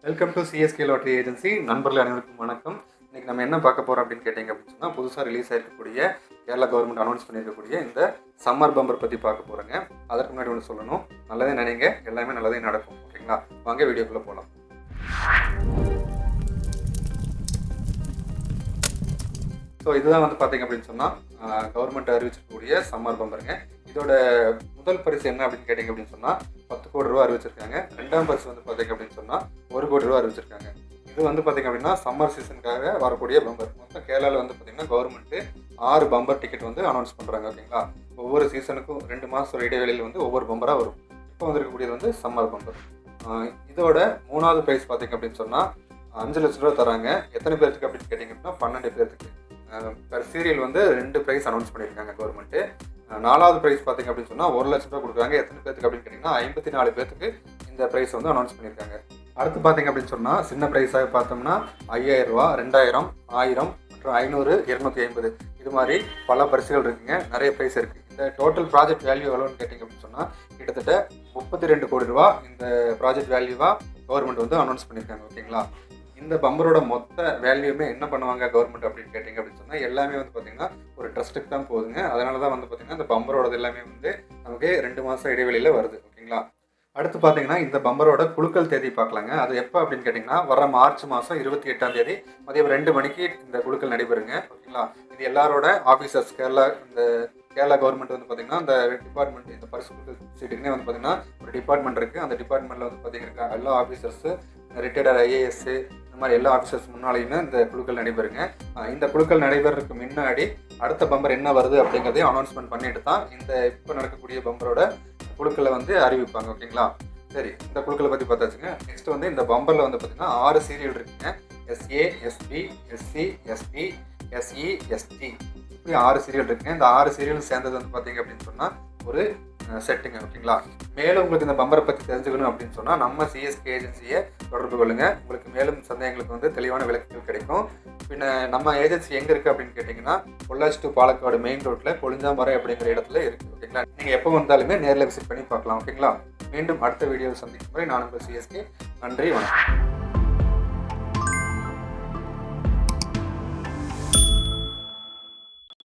Welcome to CSK lottery agency. நண்பர்கள் அனைவருக்கும் வணக்கம். இன்னைக்கு நம்ம என்ன பார்க்க போகிறோம் அப்படின்னு கேட்டிங்க அப்படின்னு சொன்னால், புதுசாக ரிலீஸ் ஆகிருக்கக்கூடிய கேரளா கவர்மெண்ட் அனௌன்ஸ் பண்ணியிருக்கக்கூடிய இந்த சம்மர் பம்பர் பற்றி பார்க்க போகிறேங்க. அதற்கு முன்னாடி ஒன்று சொல்லணும், நல்லதே நினைங்க, எல்லாமே நல்லதே நடக்கும். ஓகேங்களா, வாங்க வீடியோக்குள்ளே போகலாம். ஸோ இதுதான் வந்து பார்த்தீங்க அப்படின்னு சொன்னால் கவர்மெண்ட் அறிவிச்சிருக்கக்கூடிய சம்மர் பம்பருங்க. இதோட முதல் பரிசு என்ன அப்படின்னு கேட்டிங்க அப்படின்னு சொன்னால் 10 கோடி ரூபா அறிவிச்சிருக்காங்க. ரெண்டாம் பரிசு வந்து பார்த்தீங்க அப்படின்னு சொன்னால் 1 கோடி ரூபா அறிவிச்சிருக்காங்க. இது வந்து பார்த்தீங்க அப்படின்னா சம்மர் சீசனுக்காக வரக்கூடிய பம்பர். மொத்தம் கேரளாவில் வந்து பார்த்தீங்கன்னா கவர்மெண்ட்டு 6 பம்பர் டிக்கெட் வந்து அனௌன்ஸ் பண்ணுறாங்க. ஓகேங்களா, ஒவ்வொரு சீசனுக்கும் 2 மாதம் இடைவெளியில் வந்து ஒவ்வொரு பம்பராக வரும். இப்போ வந்திருக்கக்கூடியது வந்து சம்மர் பம்பர். இதோட 3வது ப்ரைஸ் பார்த்தீங்க அப்படின்னு சொன்னால் 5 லட்ச ரூபா தராங்க. எத்தனை பேர்த்துக்கு அப்படின்னு கேட்டிங்க அப்படின்னா 12 பேர்த்துக்கு. பெர் சீரியல் வந்து 2 ப்ரைஸ் அனௌன்ஸ் பண்ணியிருக்காங்க கவர்மெண்ட்டு. 4வது ப்ரைஸ் பார்த்தீங்க அப்படின்னு சொன்னால் 1 லட்ச ரூபா கொடுக்குறாங்க. எத்தனை பேருக்கு அப்படின்னு கேட்டிங்கன்னா 54 பேருக்கு இந்த ப்ரைஸ் வந்து அனௌன்ஸ் பண்ணியிருக்காங்க. அடுத்து பார்த்தீங்க அப்படின்னு சொன்னால் சின்ன ப்ரைஸாக பார்த்தோம்னா 5000 ரூபா, 2000, 1000 மற்றும் 500, 250 இது மாதிரி பல பரிசுகள் இருக்குங்க. நிறைய ப்ரைஸ் இருக்குது. இந்த டோட்டல் ப்ராஜெக்ட் வேல்யூ எவ்வளோன்னு கேட்டிங்க அப்படின்னு சொன்னால் கிட்டத்தட்ட 32 கோடி ரூபா இந்த ப்ராஜெக்ட் வேல்யூவாக கவர்மெண்ட் வந்து அனௌன்ஸ் பண்ணியிருக்காங்க. ஓகேங்களா, இந்த பம்பரோட மொத்த வேல்யூமே என்ன பண்ணுவாங்க கவர்மெண்ட் அப்படின்னு கேட்டிங்க அப்படின்னு சொன்னால் எல்லாமே வந்து பார்த்திங்கன்னா ஒரு ட்ரஸ்ட்டுக்கு தான் போகுதுங்க. அதனால தான் வந்து பார்த்திங்கன்னா இந்த பம்பரோட எல்லாமே வந்து நமக்கு 2 மாதம் இடைவெளியில் வருது. ஓகேங்களா, அடுத்து பார்த்தீங்கன்னா இந்த பம்பரோட குலுக்கல் தேதி பார்க்கலாங்க. அது எப்போ அப்படின்னு கேட்டிங்கன்னா வர மார்ச் மாதம் 28ஆம் தேதி மதியம் 2 மணிக்கு இந்த குலுக்கல் நடைபெறுங்க. ஓகேங்களா, இது எல்லாரோட ஆஃபீஸர்ஸ் கேரளா கவர்மெண்ட் வந்து பார்த்திங்கன்னா இந்த டிபார்ட்மெண்ட் இந்த பரிசு குலுக்கல் சீட்டுக்குன்னே வந்து பார்த்திங்கன்னா ஒரு டிபார்ட்மெண்ட் இருக்குது. அந்த டிபார்ட்மெண்ட்டில் வந்து பார்த்திங்கன்னா எல்லா ஆஃபீஸர்ஸு, ரிட்டையர்ட் ஐஏஎஸ் இந்த மாதிரி எல்லா ஆஃபீஸர்ஸ் முன்னாலேயுமே இந்த குலுக்கல் நடைபெறுங்க. இந்த குலுக்கல் நடைபெறதுக்கு முன்னாடி அடுத்த பம்பர் என்ன வருது அப்படிங்கிறதையும் அனௌன்ஸ்மெண்ட் பண்ணிட்டு தான் இந்த இப்போ நடக்கக்கூடிய பம்பரோட குலுக்களை வந்து அறிவிப்பாங்க. ஓகேங்களா, சரி, இந்த குலுக்களை பற்றி பார்த்தாச்சுங்க. நெக்ஸ்ட் வந்து இந்த பம்பரில் வந்து பார்த்திங்கன்னா 6 சீரியல் இருக்குங்க. SA, SB, SC, SD, SE, ST இப்படி 6 சீரியல் இருக்குங்க. இந்த 6 சீரியல் சேர்ந்தது வந்து பார்த்திங்க அப்படின்னு சொன்னால் ஒரு செட்டுங்க. ஓகேங்களா, மேலும் உங்களுக்கு இந்த பம்பரை பற்றி தெரிஞ்சுக்கணும் அப்படின்னு சொன்னால் நம்ம சிஎஸ்கே ஏஜென்சியை தொடர்பு கொள்ளுங்கள். உங்களுக்கு மேலும் சந்தேகங்களுக்கு வந்து தெளிவான விளக்கங்கள் கிடைக்கும். பின்ன நம்ம ஏஜென்சி எங்கே இருக்குது அப்படின்னு கேட்டிங்கன்னா பொள்ளாச்சி டு பாலக்காடு மெயின் ரோட்டில் கொளிஞ்சாமரை அப்படிங்கிற இடத்துல இருக்குது. ஓகேங்களா, நீங்கள் எப்போ வந்தாலுமே நேரில் விசிட் பண்ணி பார்க்கலாம். ஓகேங்களா, மீண்டும் அடுத்த வீடியோவில் சந்திக்கும் வரை நான் உங்கள் சிஎஸ்கே. நன்றி, வணக்கம்.